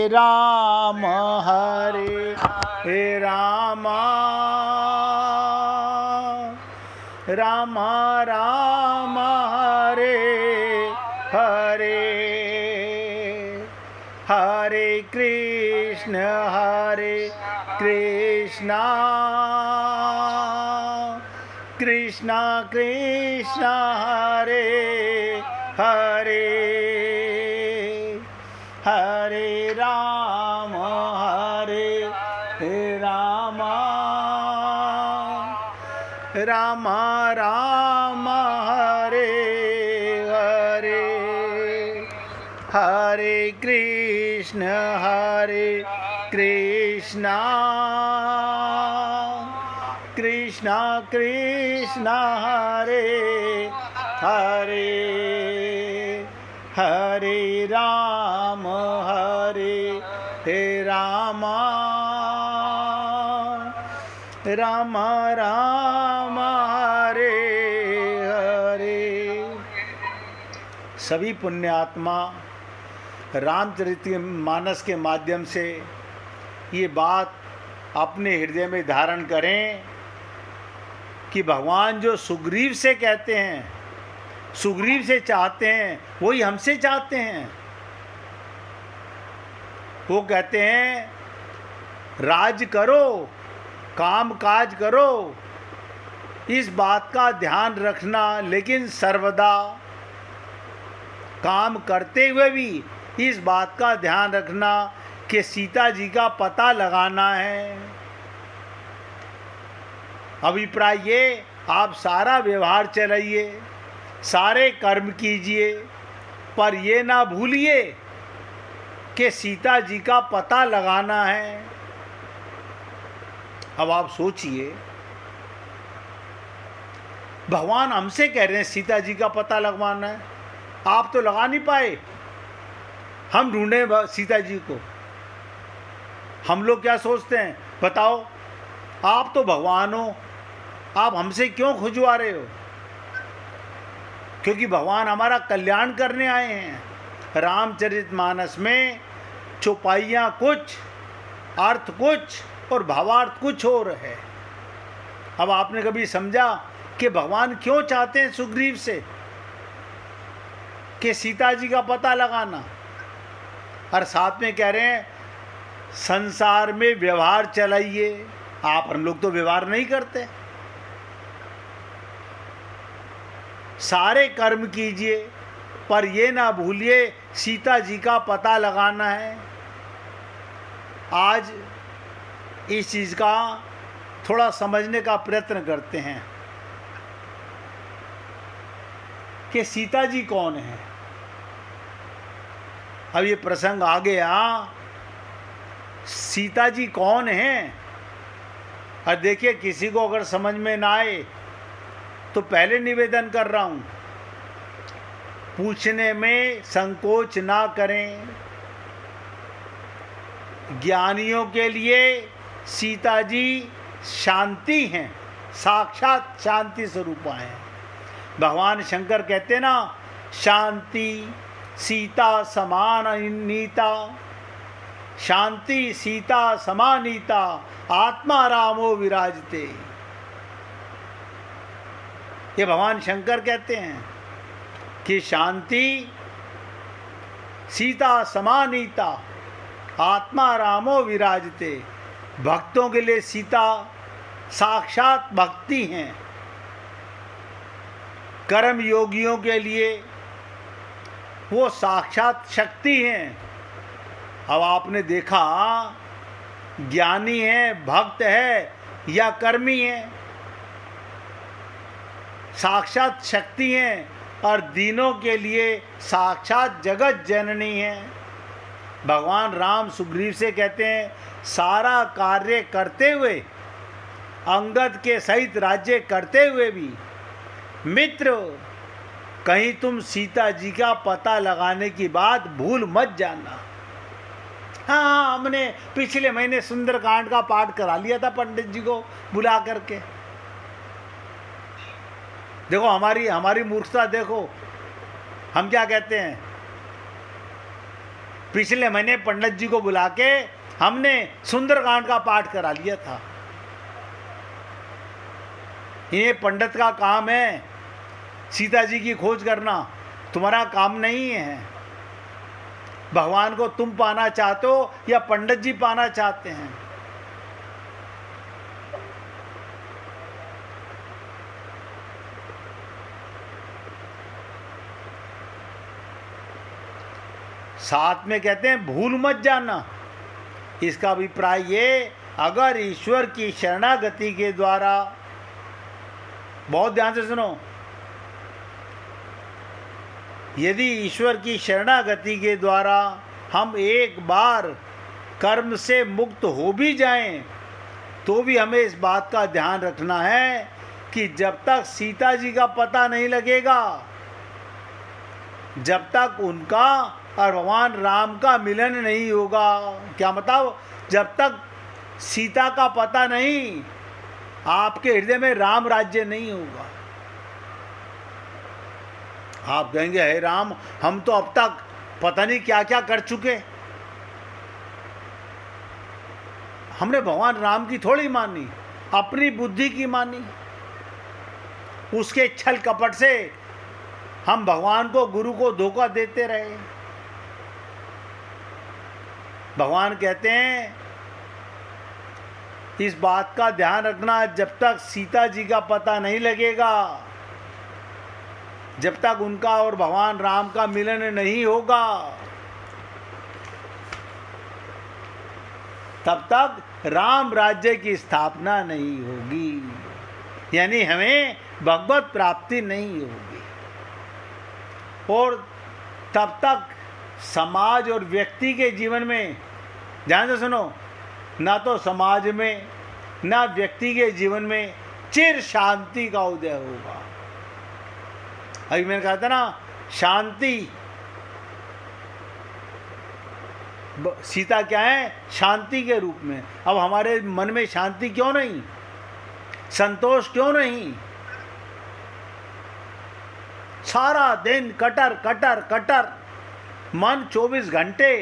राम हरे राम राम राम हरे हरे हरे कृष्ण कृष्ण कृष्ण हरे हरे हरे राम राम राम हरे हरे हरे कृष्ण कृष्ण कृष्ण हरे हरे हरे राम राम राम हरे हरे। सभी पुण्यात्मा रामचरितमानस के माध्यम से ये बात अपने हृदय में धारण करें कि भगवान जो सुग्रीव से कहते हैं, सुग्रीव से चाहते हैं, वही हमसे चाहते हैं। वो कहते हैं राज करो, काम काज करो, इस बात का ध्यान रखना, लेकिन सर्वदा काम करते हुए भी इस बात का ध्यान रखना कि सीता जी का पता लगाना है। अभिप्राय ये, आप सारा व्यवहार चलाइए, सारे कर्म कीजिए, पर ये ना भूलिए कि सीता जी का पता लगाना है। अब आप सोचिए, भगवान हमसे कह रहे हैं सीता जी का पता लगवाना है, आप तो लगा नहीं पाए, हम ढूंढे सीता जी को। हम लोग क्या सोचते हैं, बताओ, आप तो भगवान हो, आप हमसे क्यों खुजवा रहे हो? क्योंकि भगवान हमारा कल्याण करने आए हैं। रामचरितमानस में चौपाइयाँ कुछ, अर्थ कुछ और भावार्थ कुछ और है। अब आपने कभी समझा कि भगवान क्यों चाहते हैं सुग्रीव से कि सीता जी का पता लगाना? और साथ में कह रहे हैं संसार में व्यवहार चलाइए। हम लोग तो व्यवहार नहीं करते, सारे कर्म कीजिए, पर ये ना भूलिए सीता जी का पता लगाना है। आज इस चीज़ का थोड़ा समझने का प्रयत्न करते हैं कि सीता जी कौन है। अब ये प्रसंग आ गया, सीता जी कौन है। और देखिए, किसी को अगर समझ में ना आए तो पहले निवेदन कर रहा हूँ, पूछने में संकोच ना करें। ज्ञानियों के लिए सीता जी शांति हैं, साक्षात शांति स्वरूपा हैं। भगवान शंकर कहते ना, शांति सीता समानीता, शांति सीता समानीता, आत्मा रामो विराजते। ये भगवान शंकर कहते हैं कि शांति सीता समानीता, आत्मा रामो विराजते। भक्तों के लिए सीता साक्षात भक्ति हैं, कर्म योगियों के लिए वो साक्षात शक्ति हैं। अब आपने देखा, ज्ञानी है, भक्त है या कर्मी है, साक्षात शक्ति हैं और दीनों के लिए साक्षात जगत जननी है। भगवान राम सुग्रीव से कहते हैं, सारा कार्य करते हुए, अंगद के सहित राज्य करते हुए भी, मित्र कहीं तुम सीता जी का पता लगाने की बात भूल मत जाना। हाँ, हमने पिछले महीने सुंदरकांड का पाठ करा लिया था पंडित जी को बुला करके। देखो हमारी मूर्खता देखो, हम क्या कहते हैं, पिछले महीने पंडित जी को बुला के हमने सुंदरकांड का पाठ करा लिया था। ये पंडित का काम है सीता जी की खोज करना, तुम्हारा काम नहीं है। भगवान को तुम पाना चाहते हो या पंडित जी पाना चाहते हैं? साथ में कहते हैं भूल मत जाना। इसका अभिप्राय ये, अगर ईश्वर की शरणागति के द्वारा, बहुत ध्यान से सुनो, यदि ईश्वर की शरणागति के द्वारा हम एक बार कर्म से मुक्त हो भी जाएं, तो भी हमें इस बात का ध्यान रखना है कि जब तक सीता जी का पता नहीं लगेगा, जब तक उनका और भगवान राम का मिलन नहीं होगा, क्या मतलब, जब तक सीता का पता नहीं, आपके हृदय में राम राज्य नहीं होगा। आप कहेंगे हे राम, हम तो अब तक पता नहीं क्या क्या कर चुके, हमने भगवान राम की थोड़ी मानी, अपनी बुद्धि की मानी। उसके छल कपट से हम भगवान को, गुरु को धोखा देते रहे। भगवान कहते हैं इस बात का ध्यान रखना, जब तक सीता जी का पता नहीं लगेगा, जब तक उनका और भगवान राम का मिलन नहीं होगा, तब तक राम राज्य की स्थापना नहीं होगी, यानी हमें भगवत प्राप्ति नहीं होगी। और तब तक समाज और व्यक्ति के जीवन में, ध्यान से सुनो, ना तो समाज में ना व्यक्ति के जीवन में चिर शांति का उदय होगा। अभी मैंने कहा था ना, शांति, सीता क्या है, शांति के रूप में। अब हमारे मन में शांति क्यों नहीं, संतोष क्यों नहीं? सारा दिन कटर कटर कटर, मन 24 घंटे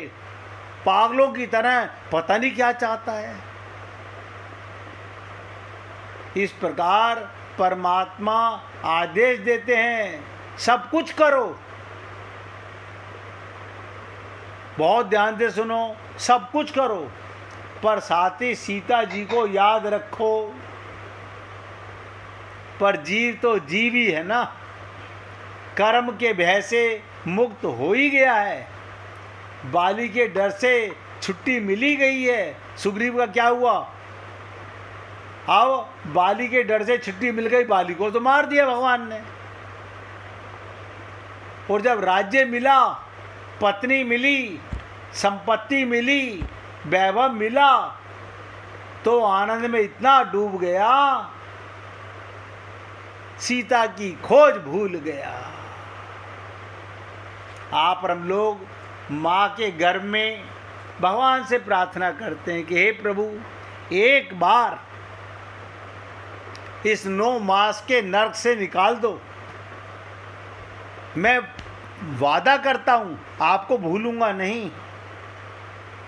पागलों की तरह पता नहीं क्या चाहता है। इस प्रकार परमात्मा आदेश देते हैं, सब कुछ करो। बहुत ध्यान से सुनो, सब कुछ करो, पर साथ ही सीता जी को याद रखो। पर जीव तो जीव ही है ना, कर्म के भय से मुक्त हो ही गया है, बाली के डर से छुट्टी मिली गई है। सुग्रीव का क्या हुआ? अब बाली के डर से छुट्टी मिल गई, बाली को तो मार दिया भगवान ने। और जब राज्य मिला, पत्नी मिली, संपत्ति मिली, वैभव मिला, तो आनंद में इतना डूब गया, सीता की खोज भूल गया। आप और हम लोग माँ के गर्भ में भगवान से प्रार्थना करते हैं कि हे प्रभु, एक बार इस 9 मास के नरक से निकाल दो। मैं वादा करता हूँ आपको भूलूंगा नहीं।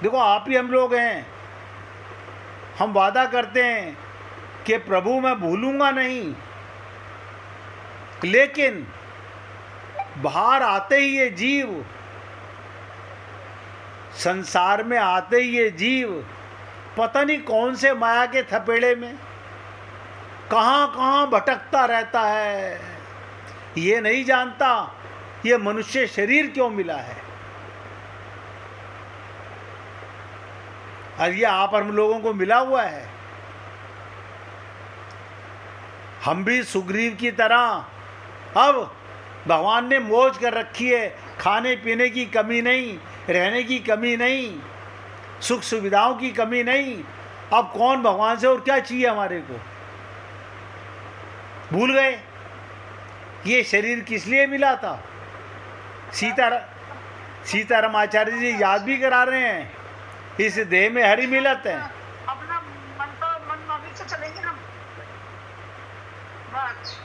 देखो, आप ही हम लोग हैं, हम वादा करते हैं कि प्रभु मैं भूलूंगा नहीं, लेकिन बाहर आते ही ये जीव, संसार में आते ही ये जीव पता नहीं कौन से माया के थपेड़े में कहाँ कहाँ भटकता रहता है, ये नहीं जानता ये मनुष्य शरीर क्यों मिला है। और ये आप हम लोगों को मिला हुआ है। हम भी सुग्रीव की तरह अब भगवान ने मौज कर रखी है, खाने पीने की कमी नहीं, रहने की कमी नहीं, सुख सुविधाओं की कमी नहीं। अब कौन भगवान से और क्या चाहिए हमारे को? भूल गए ये शरीर किस लिए मिला था। सीताराम आचार्य जी याद भी करा रहे हैं, इस देह में हरि मिलत है। अपना मन तो मन अभी से चलेंगे हम, बस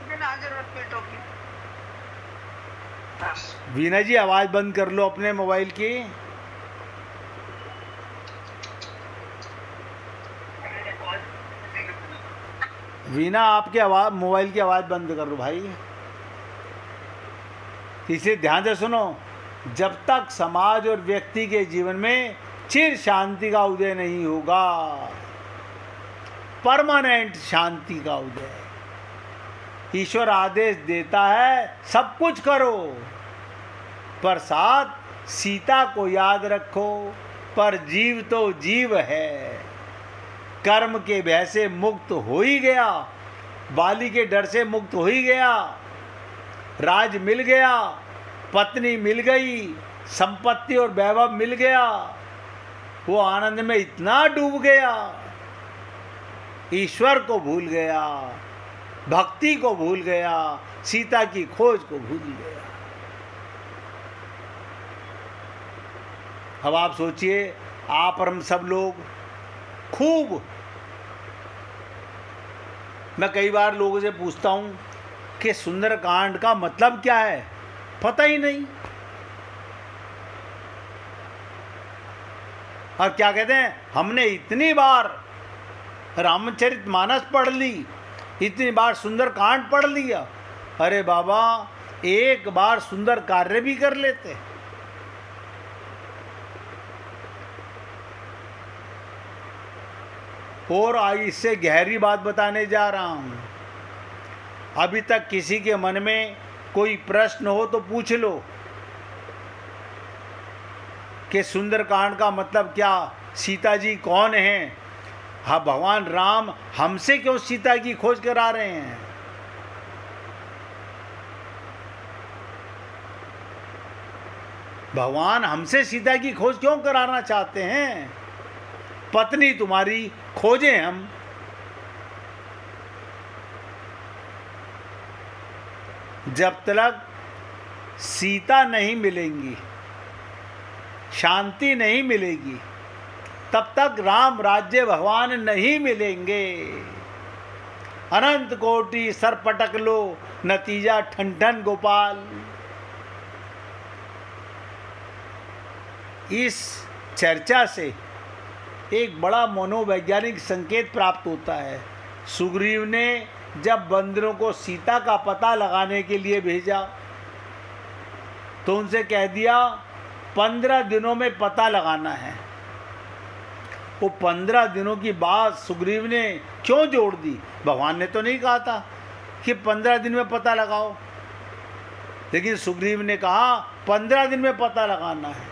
बिना जरूरत पेटों की। बस। वीना जी आवाज बंद कर लो अपने मोबाइल की। वीना आपके आवाज मोबाइल की आवाज बंद कर लो भाई। इसे ध्यान से सुनो, जब तक समाज और व्यक्ति के जीवन में चिर शांति का उदय नहीं होगा, परमानेंट शांति का उदय, ईश्वर आदेश देता है सब कुछ करो, पर साथ सीता को याद रखो, पर जीव तो जीव है, कर्म के भय से मुक्त हो ही गया, बाली के डर से मुक्त हो ही गया, राज मिल गया, पत्नी मिल गई, संपत्ति और वैभव मिल गया, वो आनंद में इतना डूब गया, ईश्वर को भूल गया, भक्ति को भूल गया, सीता की खोज को भूल गया। अब आप सोचिए, आप और हम सब लोग खूब, मैं कई बार लोगों से पूछता हूं कि सुंदरकांड का मतलब क्या है, पता ही नहीं। और क्या कहते हैं, हमने इतनी बार रामचरितमानस पढ़ ली, इतनी बार सुंदरकांड पढ़ लिया। अरे बाबा, एक बार सुंदर कार्य भी कर लेते। और इससे गहरी बात बताने जा रहा हूं। अभी तक किसी के मन में कोई प्रश्न हो तो पूछ लो कि सुंदरकांड का मतलब क्या, सीता जी कौन हैं, हाँ भगवान राम हमसे क्यों सीता की खोज करा रहे हैं। भगवान हमसे सीता की खोज क्यों कराना चाहते हैं। पत्नी तुम्हारी खोजें हम, जब तक सीता नहीं मिलेंगी, शांति नहीं मिलेगी, तब तक राम राज्य भगवान नहीं मिलेंगे। अनंत कोटि सर पटक लो, नतीजा ठन ठन गोपाल। इस चर्चा से एक बड़ा मनोवैज्ञानिक संकेत प्राप्त होता है। सुग्रीव ने जब बंदरों को सीता का पता लगाने के लिए भेजा तो उनसे कह दिया 15 दिनों में पता लगाना है। वो 15 दिनों की बात सुग्रीव ने क्यों जोड़ दी। भगवान ने तो नहीं कहा था कि 15 दिन में पता लगाओ, लेकिन सुग्रीव ने कहा 15 दिन में पता लगाना है।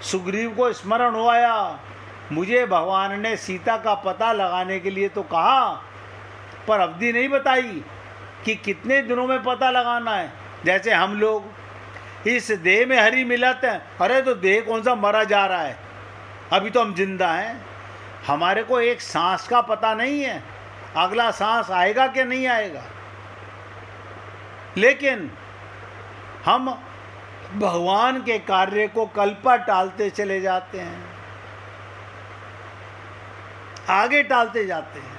सुग्रीव को स्मरण हो आया, मुझे भगवान ने सीता का पता लगाने के लिए तो कहा, पर अवधि नहीं बताई कि कितने दिनों में पता लगाना है। जैसे हम लोग इस देह में हरी मिलत है, अरे तो देह कौन सा मरा जा रहा है, अभी तो हम जिंदा हैं। हमारे को एक सांस का पता नहीं है, अगला सांस आएगा कि नहीं आएगा, लेकिन हम भगवान के कार्य को कल पर टालते चले जाते हैं, आगे टालते जाते हैं।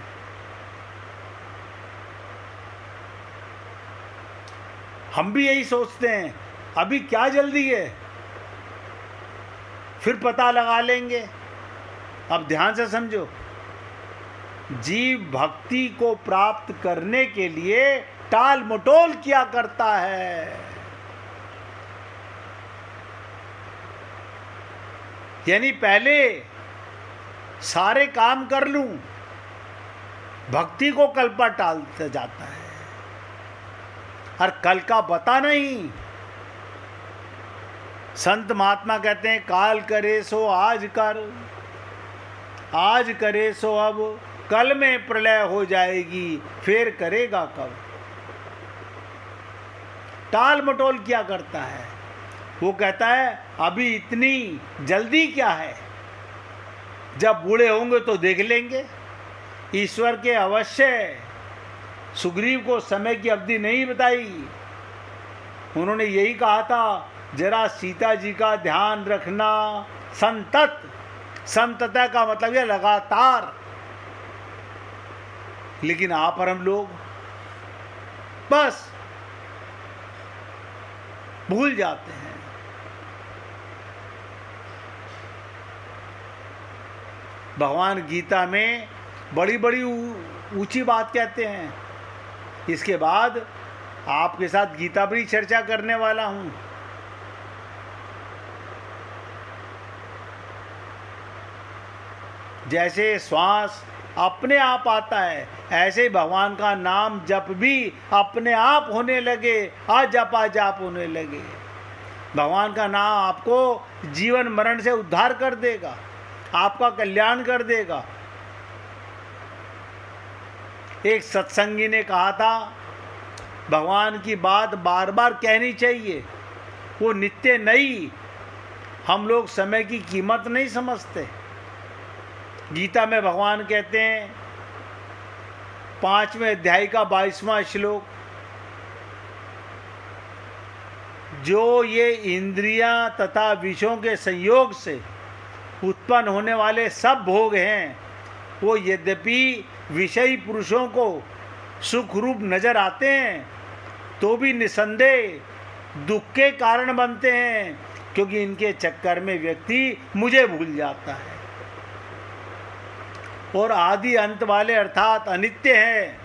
हम भी यही सोचते हैं, अभी क्या जल्दी है, फिर पता लगा लेंगे। अब ध्यान से समझो, जीव भक्ति को प्राप्त करने के लिए टाल मटोल किया करता है। यानी पहले सारे काम कर लूं, भक्ति को कल पर टालता जाता है, और कल का बता नहीं। संत महात्मा कहते हैं, काल करे सो आज कर, आज करे सो अब, कल में प्रलय हो जाएगी, फिर करेगा कब। टाल मटोल क्या करता है। वो कहता है अभी इतनी जल्दी क्या है, जब बूढ़े होंगे तो देख लेंगे। ईश्वर के अवश्य सुग्रीव को समय की अवधि नहीं बताई, उन्होंने यही कहा था, जरा सीता जी का ध्यान रखना। संतत, संतता का मतलब है लगातार। लेकिन आप और हम लोग बस भूल जाते हैं। भगवान गीता में बड़ी बड़ी ऊंची बात कहते हैं। इसके बाद आपके साथ गीता पर ही चर्चा करने वाला हूं। जैसे श्वास अपने आप आता है, ऐसे ही भगवान का नाम जप भी अपने आप होने लगे, अजपा जाप होने लगे। भगवान का नाम आपको जीवन मरण से उद्धार कर देगा, आपका कल्याण कर देगा। एक सत्संगी ने कहा था, भगवान की बात बार बार कहनी चाहिए, वो नित्य नई। हम लोग समय की कीमत नहीं समझते। गीता में भगवान कहते हैं 5वें अध्याय का 22वां श्लोक, जो ये इंद्रियां तथा विषयों के संयोग से उत्पन्न होने वाले सब भोग हैं, वो यद्यपि विषयी पुरुषों को सुख रूप नजर आते हैं, तो भी निसंदेह दुख के कारण बनते हैं, क्योंकि इनके चक्कर में व्यक्ति मुझे भूल जाता है और आदि अंत वाले अर्थात अनित्य हैं।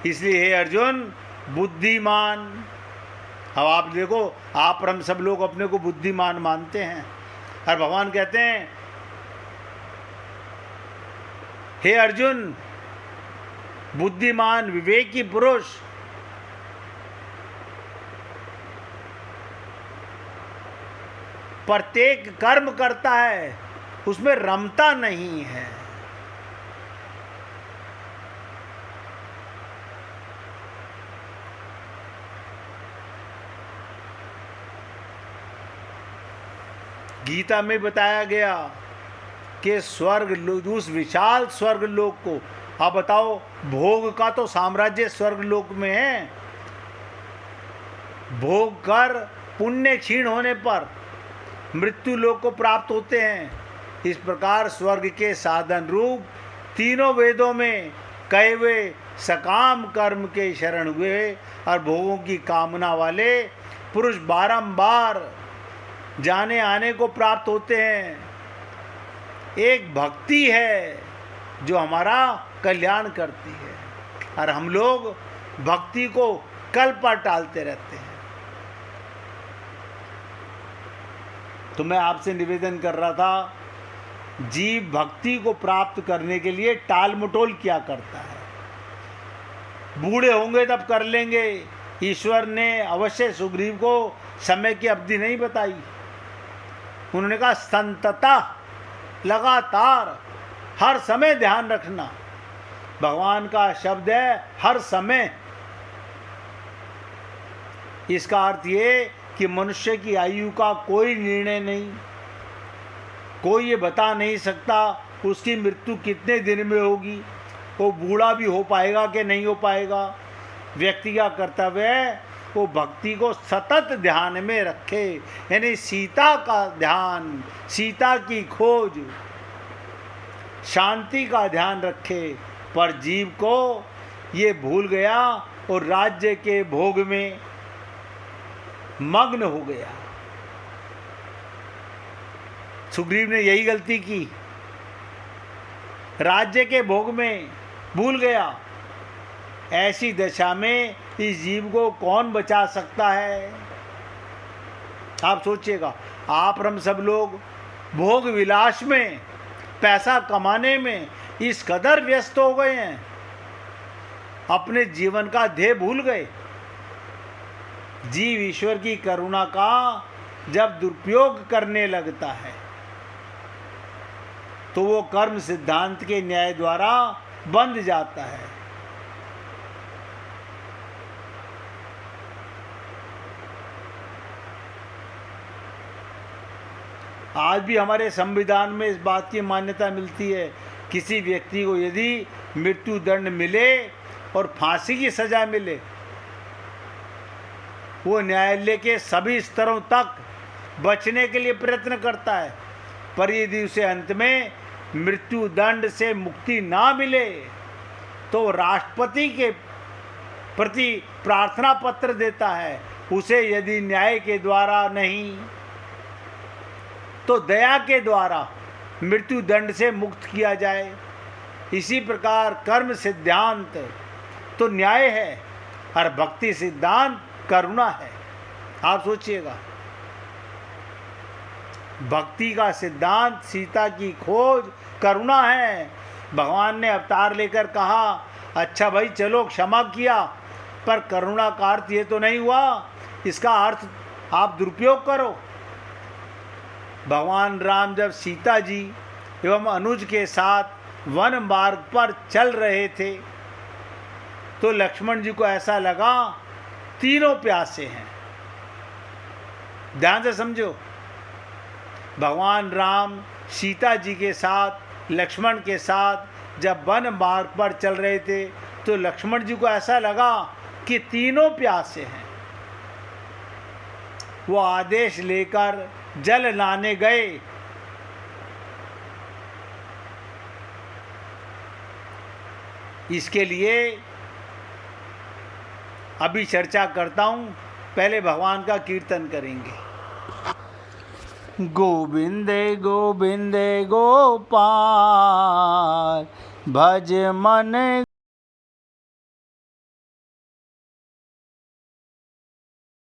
इसलिए हे अर्जुन, बुद्धिमान। अब आप देखो, आप और हम सब लोग अपने को बुद्धिमान मानते हैं, और भगवान कहते हैं, हे अर्जुन, बुद्धिमान विवेकी पुरुष प्रत्येक कर्म करता है, उसमें रमता नहीं है। गीता में बताया गया कि स्वर्ग, उस विशाल स्वर्ग लोक को, आप बताओ, भोग का तो साम्राज्य स्वर्ग लोक में है। भोग कर पुण्य क्षीण होने पर मृत्यु लोक को प्राप्त होते हैं। इस प्रकार स्वर्ग के साधन रूप तीनों वेदों में कहे हुए सकाम कर्म के शरण हुए और भोगों की कामना वाले पुरुष बारंबार जाने आने को प्राप्त होते हैं। एक भक्ति है जो हमारा कल्याण करती है, और हम लोग भक्ति को कल पर टालते रहते हैं। तो मैं आपसे निवेदन कर रहा था, जीव भक्ति को प्राप्त करने के लिए टाल मटोल क्या करता है? बूढ़े होंगे तब कर लेंगे। ईश्वर ने अवश्य सुग्रीव को समय की अवधि नहीं बताई। उन्होंने कहा संतता, लगातार, हर समय ध्यान रखना। भगवान का शब्द है हर समय। इसका अर्थ ये कि मनुष्य की आयु का कोई निर्णय नहीं, कोई ये बता नहीं सकता उसकी मृत्यु कितने दिन में होगी, वो बूढ़ा भी हो पाएगा कि नहीं हो पाएगा। व्यक्ति का कर्तव्य है वो भक्ति को सतत ध्यान में रखे, यानी सीता का ध्यान, सीता की खोज, शांति का ध्यान रखे। पर जीव को ये भूल गया और राज्य के भोग में मग्न हो गया। सुग्रीव ने यही गलती की, राज्य के भोग में भूल गया। ऐसी दशा में इस जीव को कौन बचा सकता है? आप सोचिएगा, आप और हम सब लोग भोग विलास में, पैसा कमाने में इस कदर व्यस्त हो गए हैं, अपने जीवन का ध्येय भूल गए। जीव ईश्वर की करुणा का जब दुरुपयोग करने लगता है तो वो कर्म सिद्धांत के न्याय द्वारा बंध जाता है। आज भी हमारे संविधान में इस बात की मान्यता मिलती है, किसी व्यक्ति को यदि मृत्यु दंड मिले और फांसी की सजा मिले, वो न्यायालय के सभी स्तरों तक बचने के लिए प्रयत्न करता है। पर यदि उसे अंत में मृत्यु दंड से मुक्ति ना मिले तो राष्ट्रपति के प्रति प्रार्थना पत्र देता है उसे यदि न्याय के द्वारा नहीं तो दया के द्वारा मृत्यु दंड से मुक्त किया जाए। इसी प्रकार कर्म सिद्धांत तो न्याय है और भक्ति सिद्धांत करुणा है। आप सोचिएगा, भक्ति का सिद्धांत सीता की खोज करुणा है। भगवान ने अवतार लेकर कहा, अच्छा भाई चलो क्षमा किया, पर करुणा का अर्थ ये तो नहीं हुआ इसका अर्थ आप दुरुपयोग करो। भगवान राम जब सीता जी एवं अनुज के साथ वन मार्ग पर चल रहे थे तो लक्ष्मण जी को ऐसा लगा तीनों प्यासे हैं। ध्यान से समझो, भगवान राम सीता जी के साथ लक्ष्मण के साथ जब वन मार्ग पर चल रहे थे तो लक्ष्मण जी को ऐसा लगा कि तीनों प्यासे हैं। वो आदेश लेकर जल लाने गए। इसके लिए अभी चर्चा करता हूँ, पहले भगवान का कीर्तन करेंगे। गोविंद गोविंद गोपाल भज मन